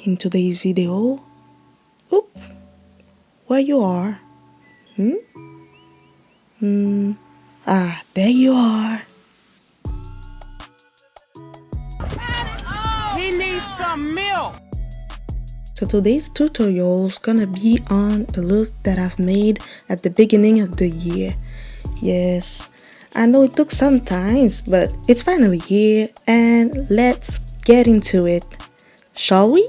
in today's video. Oop, where you are? There you are. He needs some milk. So today's tutorial is gonna be on the look that I've made at the beginning of the year. Yes, I know it took some time, but it's finally here, and let's get into it, shall we?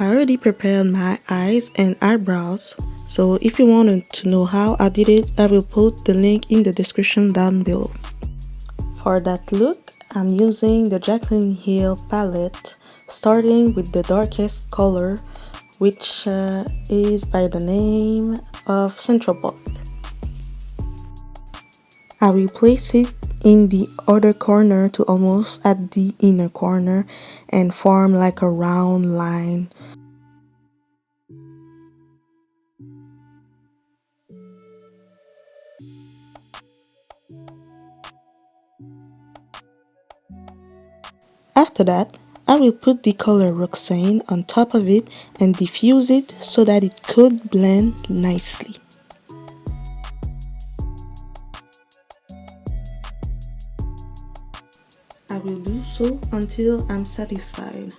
I already prepared my eyes and eyebrows, so if you wanted to know how I did it, I will put the link in the description down below. For that look, I'm using the Jaclyn Hill palette, starting with the darkest color, which is by the name of Central Park. I will place it in the other corner to almost at the inner corner and form like a round line. After that, I will put the color Roxane on top of it and diffuse it so that it could blend nicely. I will do so until I'm satisfied.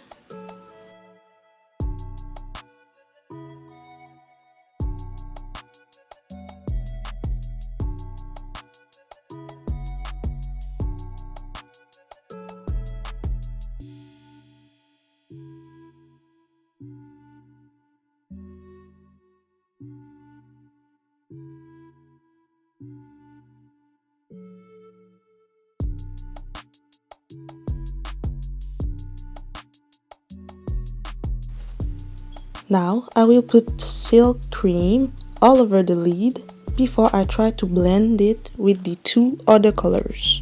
Now I will put silk cream all over the lid before I try to blend it with the two other colors.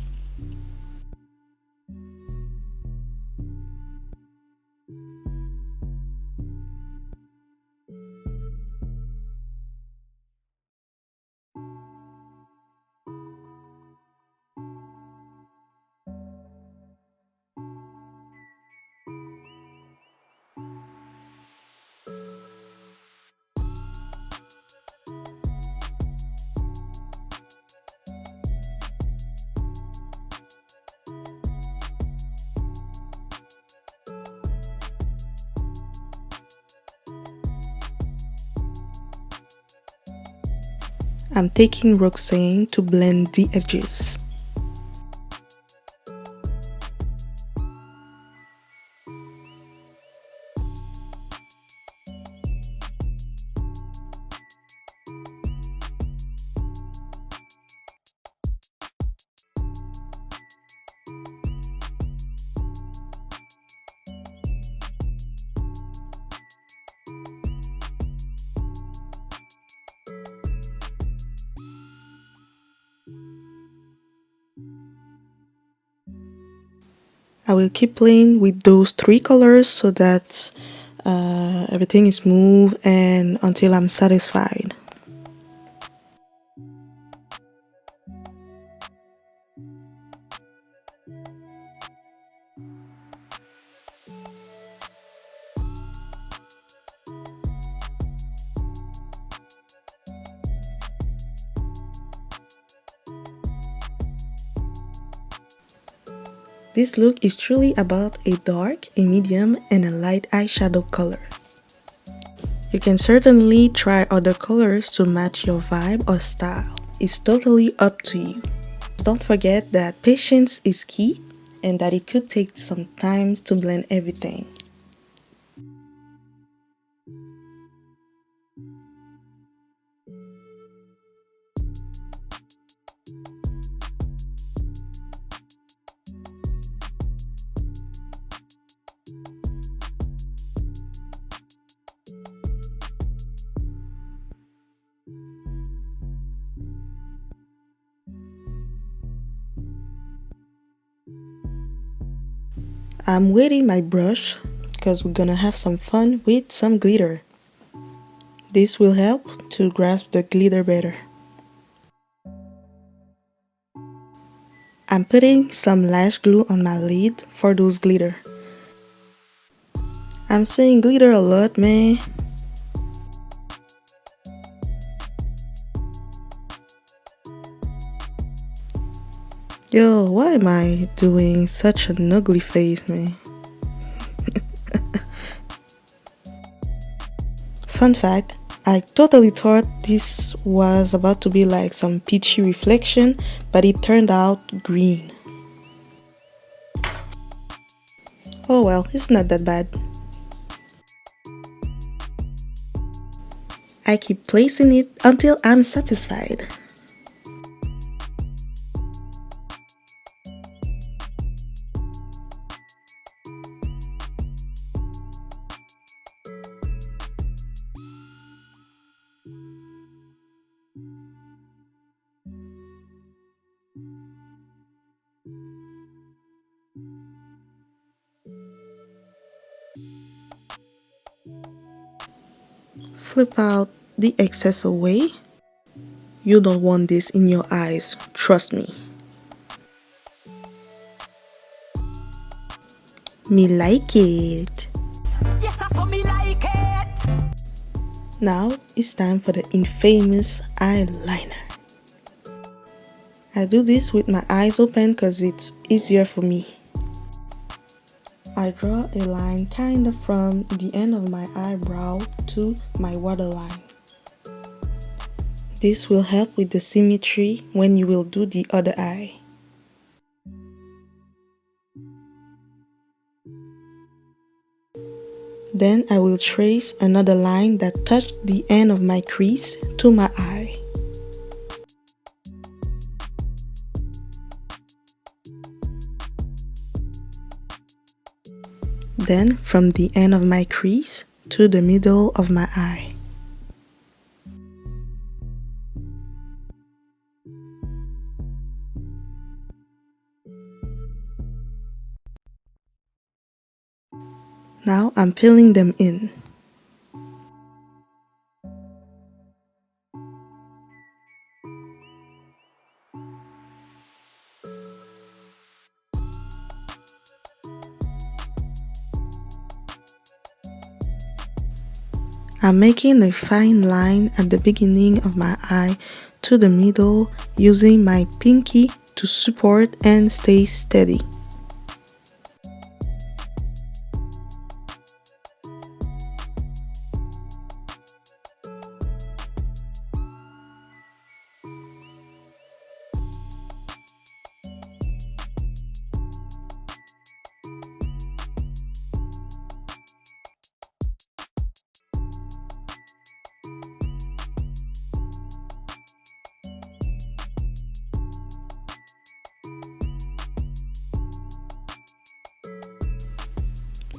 I'm taking Roxane to blend the edges. I will keep playing with those three colors so that everything is smooth and until I'm satisfied. This look is truly about a dark, a medium, and a light eyeshadow color. You can certainly try other colors to match your vibe or style. It's totally up to you. Don't forget that patience is key and that it could take some time to blend everything. I'm wetting my brush because we're gonna have some fun with some glitter. This will help to grasp the glitter better. I'm putting some lash glue on my lid for those glitter. I'm saying glitter a lot, man. Yo, why am I doing such an ugly face, man? Fun fact, I totally thought this was about to be like some peachy reflection, but it turned out green. Oh well, it's not that bad. I keep placing it until I'm satisfied. Flip out the excess away. You don't want this in your eyes, trust me. Me like it. Yes, I saw me like it. Now it's time for the infamous eyeliner. I do this with my eyes open because it's easier for me. I draw a line kinda from the end of my eyebrow to my waterline. This will help with the symmetry when you will do the other eye. Then I will trace another line that touched the end of my crease to my eye. Then from the end of my crease to the middle of my eye. Now I'm filling them in. I'm making a fine line at the beginning of my eye to the middle using my pinky to support and stay steady.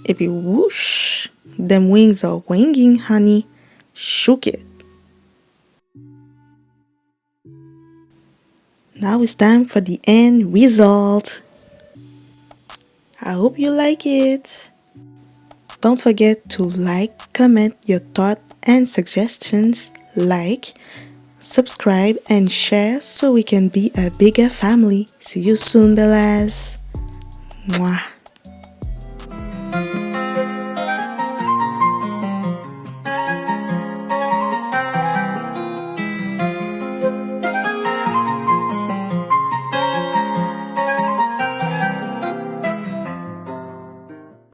If you whoosh, them wings are winging, honey. Shook it. Now it's time for the end result. I hope you like it. Don't forget to like, comment your thoughts and suggestions, like, subscribe and share so we can be a bigger family. See you soon, Bellaz. Mwah.